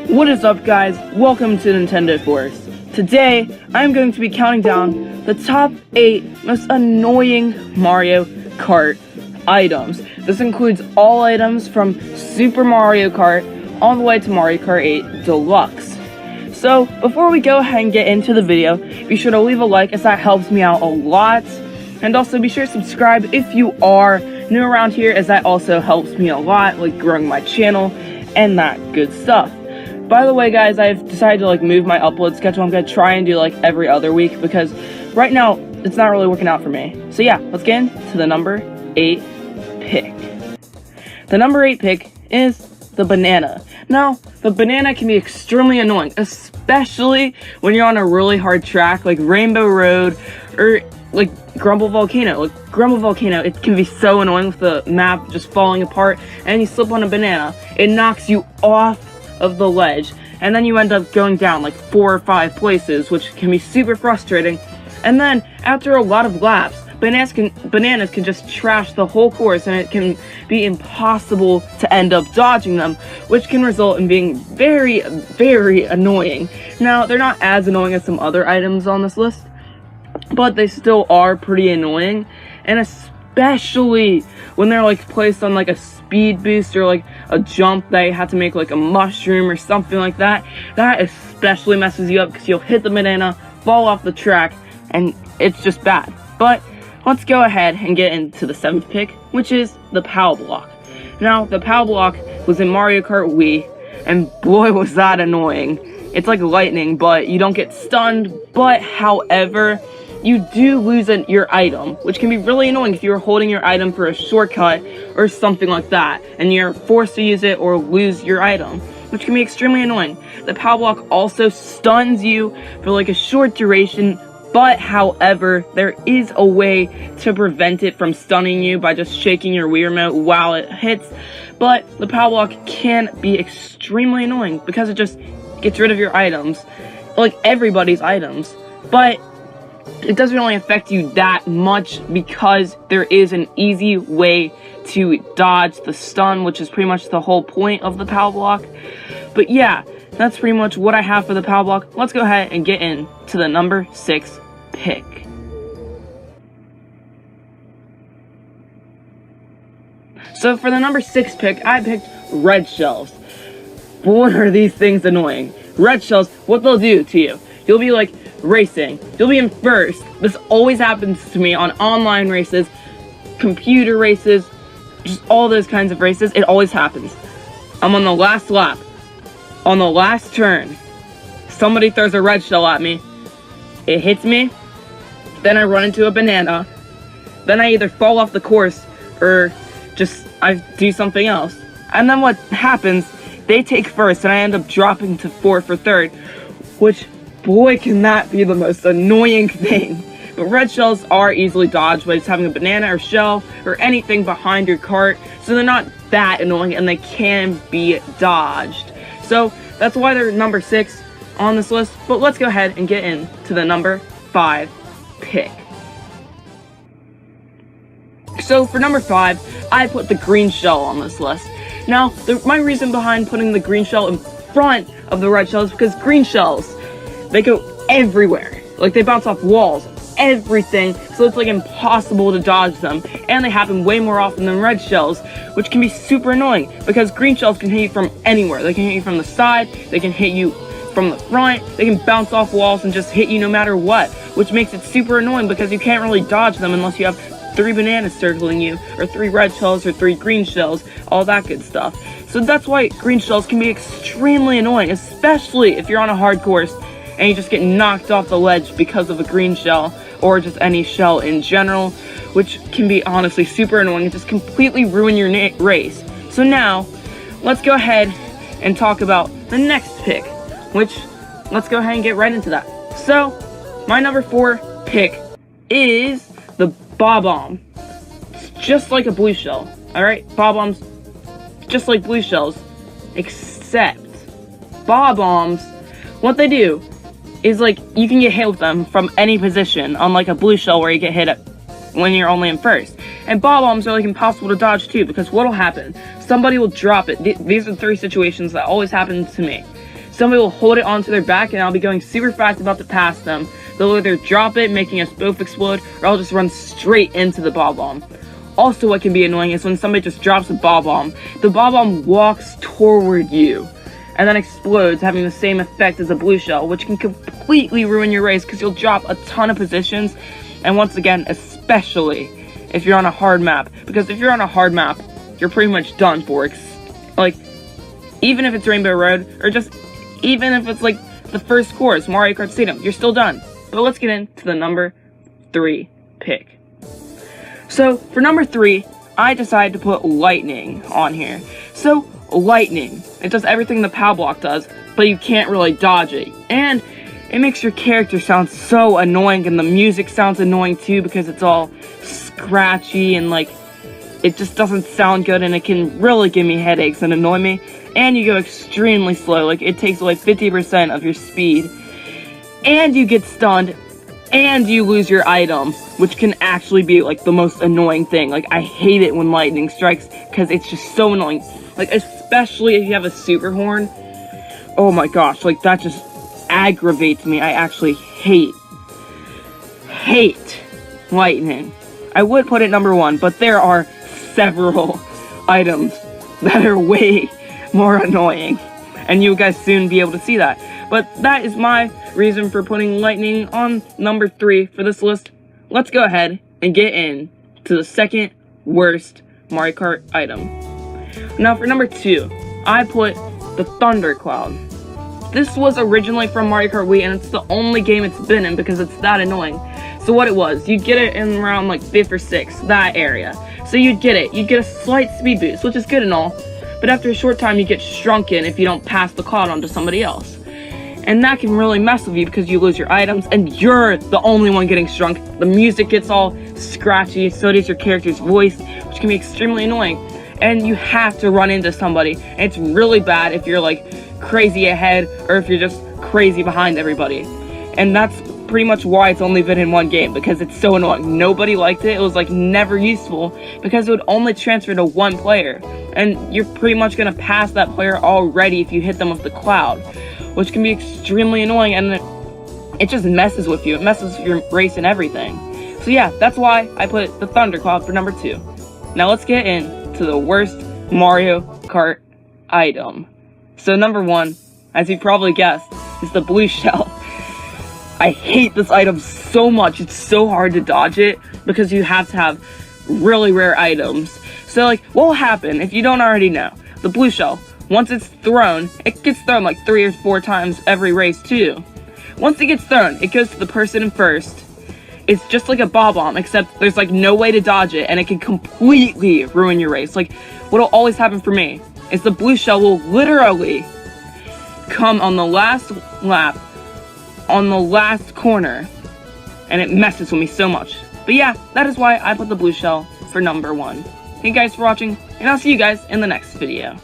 What is up, guys? Welcome to Nintendo Force. Today, I'm going to be counting down the top 8 most annoying Mario Kart items. This includes all items from Super Mario Kart all the way to Mario Kart 8 Deluxe. So, before we go ahead and get into the video, be sure to leave a like as that helps me out a lot. And also be sure to subscribe if you are new around here, as that also helps me a lot, like growing my channel and that good stuff. By the way, guys, I've decided to move my upload schedule. I'm gonna try and do every other week because right now it's not really working out for me. So yeah, let's get into the number 8 pick. The number 8 pick is the banana. Now, the banana can be extremely annoying, especially when you're on a really hard track like Rainbow Road or Grumble Volcano. Grumble Volcano, it can be so annoying with the map just falling apart and you slip on a banana. It knocks you off of the ledge, and then you end up going down 4 or 5 places, which can be super frustrating. And then after a lot of laps, bananas can just trash the whole course, and it can be impossible to end up dodging them, which can result in being very, very annoying. Now, they're not as annoying as some other items on this list, but they still are pretty annoying, and especially when they're placed on a speed boost or a jump that you have to make a mushroom or something like that. That especially messes you up because you'll hit the banana, fall off the track, and it's just bad. But let's go ahead and get into the 7th pick, which is the Pow Block. Now, the Pow Block was in Mario Kart Wii, and boy was that annoying. It's like lightning, but you don't get stunned, but however, you do lose your item, which can be really annoying if you're holding your item for a shortcut or something like that, and you're forced to use it or lose your item, which can be extremely annoying. The Pow Block also stuns you for a short duration, but however, there is a way to prevent it from stunning you by just shaking your Wii remote while it hits, but the Pow Block can be extremely annoying because it just gets rid of your items, everybody's items, but it doesn't really affect you that much because there is an easy way to dodge the stun, which is pretty much the whole point of the Pow Block. But yeah, that's pretty much what I have for the Pow Block. Let's go ahead and get into the number 6 pick. So for the number 6 pick, I picked red shells. Boy, are these things annoying. Red shells, what they'll do to you, you'll be racing. You'll be in first. This always happens to me on online races, computer races, just all those kinds of races. It always happens. I'm on the last lap. On the last turn, somebody throws a red shell at me. It hits me. Then I run into a banana. Then I either fall off the course or I do something else. And then what happens, they take first and I end up dropping to 4th or 3rd, which, boy, can that be the most annoying thing. But red shells are easily dodged by just having a banana or shell or anything behind your cart, so they're not that annoying and they can be dodged. So that's why they're number 6 on this list. But let's go ahead and get into the number 5 pick. So for number 5, I put the green shell on this list. Now, my reason behind putting the green shell in front of the red shell is because green shells, they go everywhere. They bounce off walls, everything, so it's impossible to dodge them. And they happen way more often than red shells, which can be super annoying because green shells can hit you from anywhere. They can hit you from the side, they can hit you from the front, they can bounce off walls and just hit you no matter what, which makes it super annoying because you can't really dodge them unless you have 3 bananas circling you, or 3 red shells, or 3 green shells, all that good stuff. So that's why green shells can be extremely annoying, especially if you're on a hard course and you just get knocked off the ledge because of a green shell, or just any shell in general, which can be honestly super annoying and just completely ruin your race. So now, let's go ahead and talk about the next pick, which, let's go ahead and get right into that. So, my number 4 pick is the Bob-omb. It's just like a blue shell, alright? Bob-ombs, just like blue shells, except Bob-ombs, what they do is you can get hit with them from any position, unlike a blue shell where you get hit when you're only in first. And Bob-ombs are impossible to dodge too, because what'll happen? Somebody will drop it. These are 3 situations that always happen to me. somebody will hold it onto their back and I'll be going super fast about to pass them. They'll either drop it, making us both explode, or I'll just run straight into the ball bomb. Also, what can be annoying is when somebody just drops a ball bomb, the ball bomb walks toward you and then explodes, having the same effect as a blue shell, which can completely ruin your race because you'll drop a ton of positions. And once again, especially if you're on a hard map, because if you're on a hard map, you're pretty much done for. Like, even if it's Rainbow Road, or just even if it's like the first course, Mario Kart Stadium, you're still done. But let's get into the number 3 pick. So for number 3, I decided to put lightning on here. So lightning, it does everything the Pow Block does, but you can't really dodge it. And it makes your character sound so annoying, and the music sounds annoying too because it's all scratchy and like it just doesn't sound good, and it can really give me headaches and annoy me. And you go extremely slow, like it takes away 50% of your speed. And you get stunned, and you lose your item, which can actually be like the most annoying thing. Like, I hate it when lightning strikes because it's just so annoying. Like, especially if you have a super horn. Oh my gosh, like that just aggravates me. I actually hate lightning. I would put it number 1, but there are several items that are way more annoying, and you guys soon be able to see that. But that is my reason for putting lightning on number 3 for this list. Let's go ahead and get in to the second worst Mario Kart item. Now for number 2, I put the Thundercloud. This was originally from Mario Kart Wii, and it's the only game it's been in because it's that annoying. So what it was, you'd get it in around like 5th or 6th, that area. So you'd get a slight speed boost, which is good and all, but after a short time you get shrunken if you don't pass the cloud on to somebody else. And that can really mess with you because you lose your items, and you're the only one getting shrunk. The music gets all scratchy, so does your character's voice, which can be extremely annoying. And you have to run into somebody, and it's really bad if you're like crazy ahead or if you're just crazy behind everybody. And that's pretty much why it's only been in 1 game, because it's so annoying. Nobody liked it. It was like never useful because it would only transfer to 1 player, and you're pretty much gonna pass that player already if you hit them with the cloud, which can be extremely annoying, and it just messes with you. It messes with your race and everything. So yeah, that's why I put the Thundercloud for number 2. Now let's get into the worst Mario Kart item. So number 1, as you probably guessed, is the blue shell. I hate this item so much. It's so hard to dodge it because you have to have really rare items. So like, what will happen if you don't already know? The blue shell, once it's thrown, it gets thrown like 3 or 4 times every race too. Once it gets thrown, it goes to the person in first. It's just like a ball bomb, except there's like no way to dodge it, and it can completely ruin your race. Like, what'll always happen for me is the blue shell will literally come on the last lap, on the last corner, and it messes with me so much. But yeah, that is why I put the blue shell for number 1. Thank you guys for watching, and I'll see you guys in the next video.